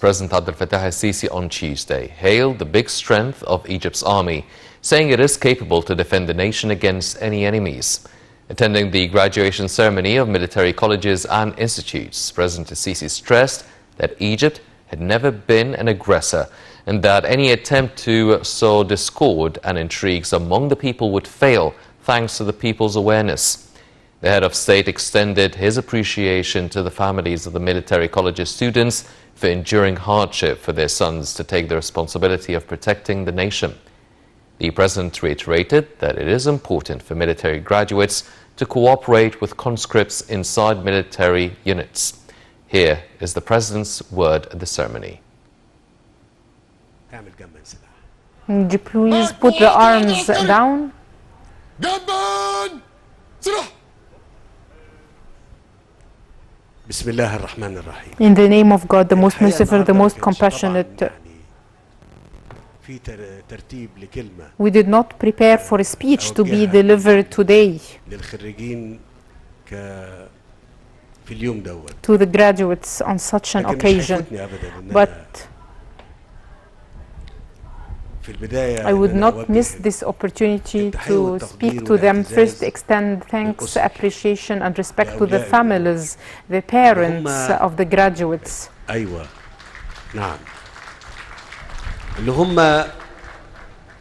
President Abdel Fattah al-Sisi on Tuesday hailed the big strength of Egypt's army, saying it is capable to defend the nation against any enemies. Attending the graduation ceremony of military colleges and institutes, President al-Sisi stressed that Egypt had never been an aggressor and that any attempt to sow discord and intrigues among the people would fail thanks to the people's awareness. The head of state extended his appreciation to the families of the military colleges students for enduring hardship for their sons to take the responsibility of protecting the nation. The president reiterated that it is important for military graduates to cooperate with conscripts inside military units. Here is the president's word at the ceremony. Would you please put the arms down? In the name of God, the most merciful, the most compassionate. We did not prepare for a speech to be delivered today to the graduates on such an occasion, but I would not miss this opportunity to speak to them. First, extend thanks, appreciation and respect to the families, the parents of the graduates.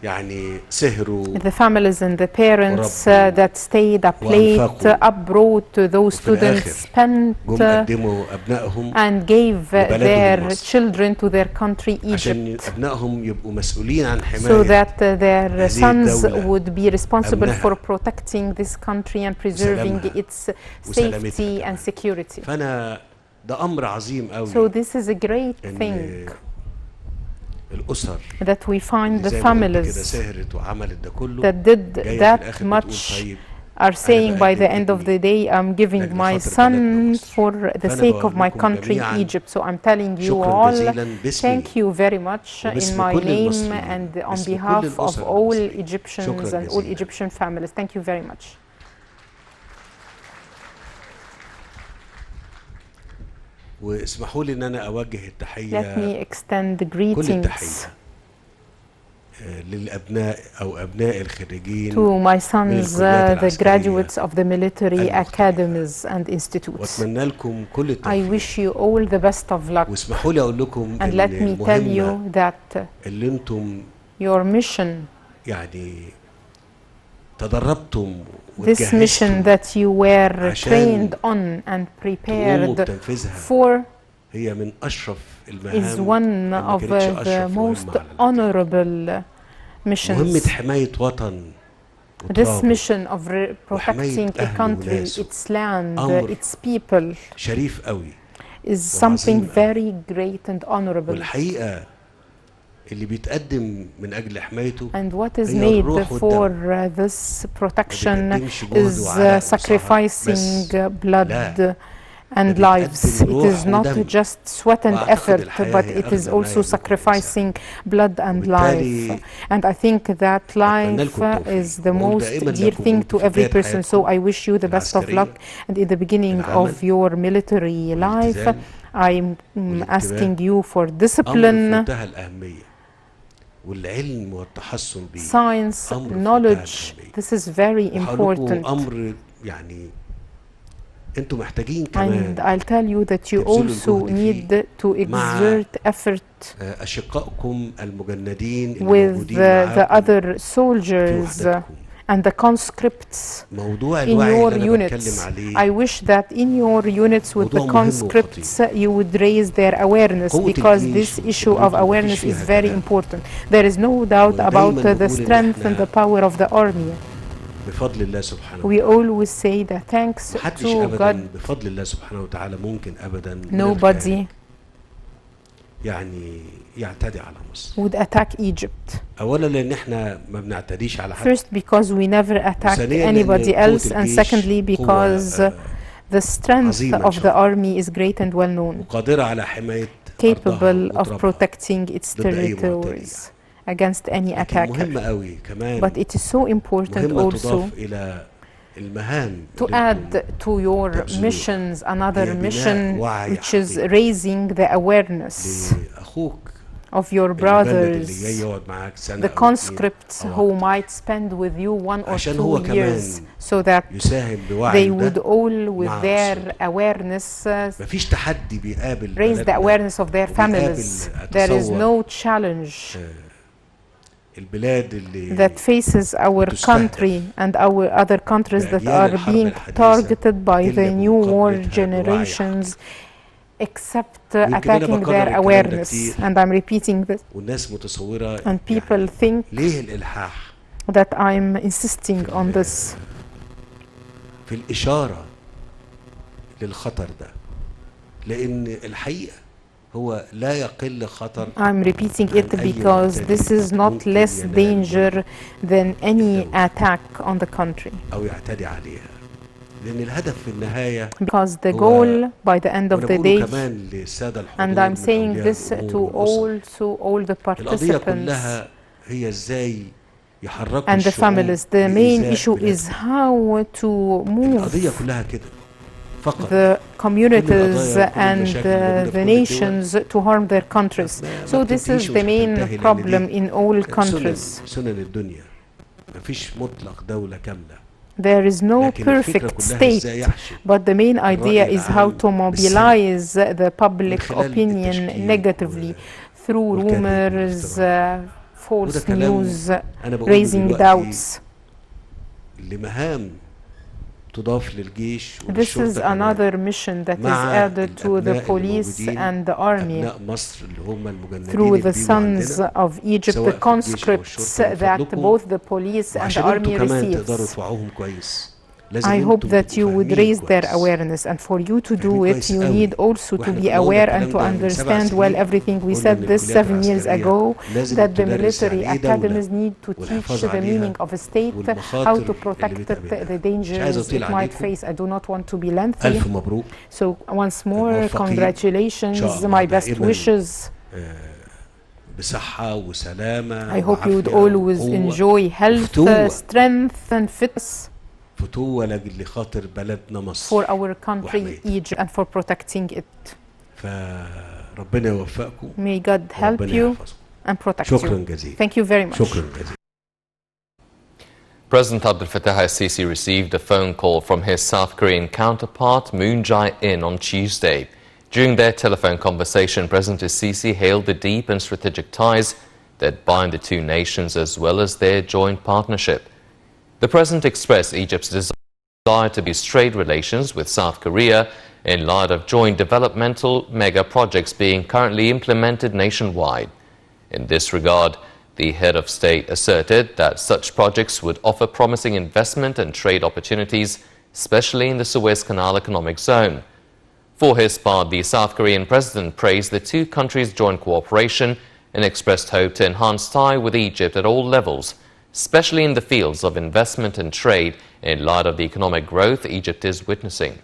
The families and the parents that stayed up late, uprooted those students, spent and gave their children to their country, Egypt, so that their sons would be responsible for protecting this country and preserving its safety and security. So this is a great thing, that we find the families that did that much are saying by the end of the day, I'm giving my son for the sake of my country, Egypt. So I'm telling you all, thank you very much in my name and on behalf of all Egyptians and all Egyptian families. Thank you very much. Let me extend the greetings to my sons, the graduates of the military academies and institutes. I wish you all the best of luck. And let me tell you that your mission, this mission that you were trained on and prepared for, is one of the most honorable missions. This mission of protecting a country, its land, its people, is something very great and honorable. And what is made for this protection is sacrificing blood and lives. It is not just sweat and effort, but it is also sacrificing blood and life. And I think that life is the most dear thing to every person. So I wish you the best of luck. And in the beginning of your military life, I'm asking you for discipline, science, knowledge. This is very important. And I'll tell you that you also need to exert effort with the other soldiers and the conscripts in your units. I wish that in your units with the conscripts you would raise their awareness, because this issue of awareness is very important. There is no doubt about the strength and the power of the army. We always say that thanks to God, nobody would attack Egypt. First, because we never attack anybody else, and secondly, because the strength of the army is great and well known, capable of protecting its territories against any attacker. But it is so important also to add to your missions another mission, which is raising the awareness of your brothers, the conscripts who might spend with you 1 or 2 years, so that they would all, with their awareness, raise the awareness of their families. There is no challenge that faces our country and our other countries that are being targeted by the new war generations, except attacking their awareness. And I'm repeating this. And people think that I'm insisting on this. I'm repeating it because this is not less danger than any attack on the country. Because the goal by the end of the day, and I'm saying this to all the participants and the families, the main issue is how to move the communities and the nations to harm their countries. So this is the main problem in all countries. There is no perfect state, but the main idea is how to mobilize the public opinion negatively through rumors, false news, raising doubts. This is another mission that is added to the police and the army through the sons of Egypt, the conscripts that both the police and the army receives. I hope that you would raise their awareness, and for you to do it, you need also to be aware and to understand well everything we said this 7 years ago, that the military academies need to teach the meaning of a state, how to protect it, the dangers it might face. I do not want to be lengthy. So once more, congratulations, my best wishes. I hope you would always enjoy health, strength and fitness for our country, Egypt, and for protecting it. May God help you and protect you. Thank you very much. President Abdel Fattah al-Sisi received a phone call from his South Korean counterpart, Moon Jae-in, on Tuesday. During their telephone conversation, President al-Sisi hailed the deep and strategic ties that bind the two nations, as well as their joint partnership. The President expressed Egypt's desire to boost trade relations with South Korea in light of joint developmental mega projects being currently implemented nationwide. In this regard, the head of state asserted that such projects would offer promising investment and trade opportunities, especially in the Suez Canal economic zone. For his part, the South Korean president praised the two countries' joint cooperation and expressed hope to enhance ties with Egypt at all levels, especially in the fields of investment and trade in light of the economic growth Egypt is witnessing.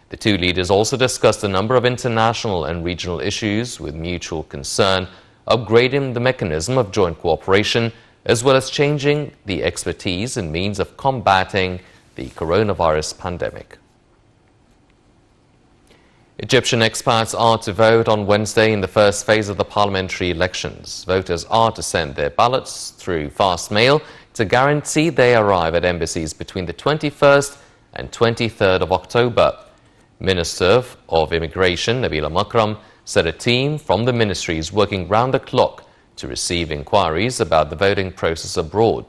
The two leaders also discussed a number of international and regional issues with mutual concern, upgrading the mechanism of joint cooperation, as well as changing the expertise and means of combating the coronavirus pandemic. Egyptian expats are to vote on Wednesday in the first phase of the parliamentary elections. Voters are to send their ballots through fast mail to guarantee they arrive at embassies between the 21st and 23rd of October. Minister of Immigration, Nabila Makram, said a team from the ministry is working round the clock to receive inquiries about the voting process abroad.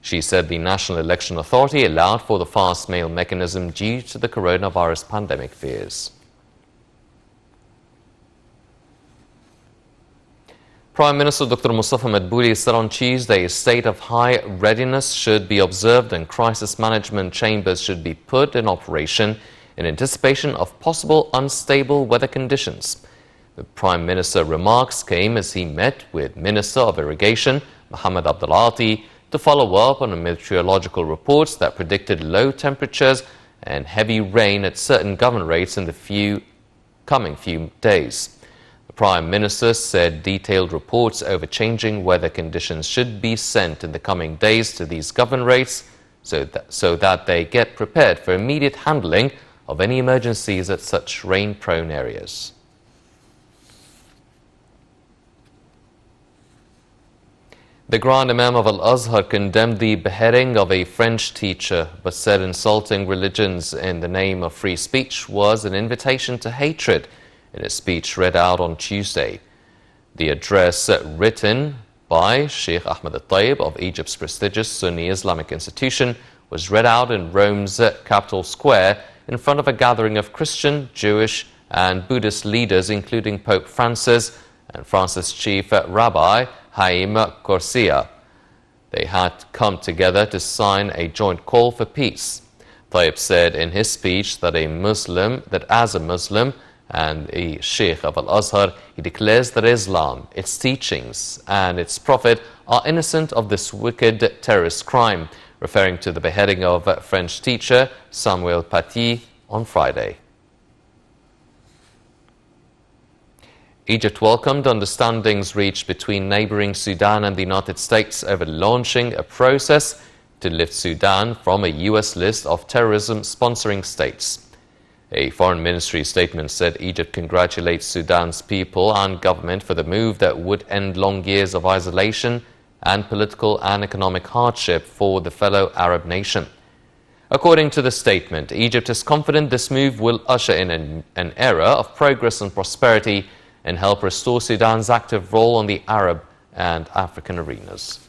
She said the National Election Authority allowed for the fast mail mechanism due to the coronavirus pandemic fears. Prime Minister Dr. Mustafa Madbouli said on Tuesday a state of high readiness should be observed and crisis management chambers should be put in operation in anticipation of possible unstable weather conditions. The Prime Minister's remarks came as he met with Minister of Irrigation Mohammed Abdulati to follow up on meteorological reports that predicted low temperatures and heavy rain at certain governorates in the coming few days. The Prime Minister said detailed reports over changing weather conditions should be sent in the coming days to these governorates so that they get prepared for immediate handling of any emergencies at such rain-prone areas. The Grand Imam of Al-Azhar condemned the beheading of a French teacher, but said insulting religions in the name of free speech was an invitation to hatred in a speech read out on Tuesday. The address, written by Sheikh Ahmed al-Tayyib of Egypt's prestigious Sunni Islamic institution, was read out in Rome's capital square in front of a gathering of Christian, Jewish and Buddhist leaders, including Pope Francis and Francis Chief Rabbi Haim Corsia. They had come together to sign a joint call for peace. Tayyip said in his speech that as a Muslim and a Sheikh of Al-Azhar, he declares that Islam, its teachings and its prophet are innocent of this wicked terrorist crime, referring to the beheading of French teacher Samuel Paty on Friday. Egypt welcomed understandings reached between neighboring Sudan and the United States over launching a process to lift Sudan from a U.S. list of terrorism-sponsoring states. A foreign ministry statement said Egypt congratulates Sudan's people and government for the move that would end long years of isolation and political and economic hardship for the fellow Arab nation. According to the statement, Egypt is confident this move will usher in an era of progress and prosperity and help restore Sudan's active role on the Arab and African arenas.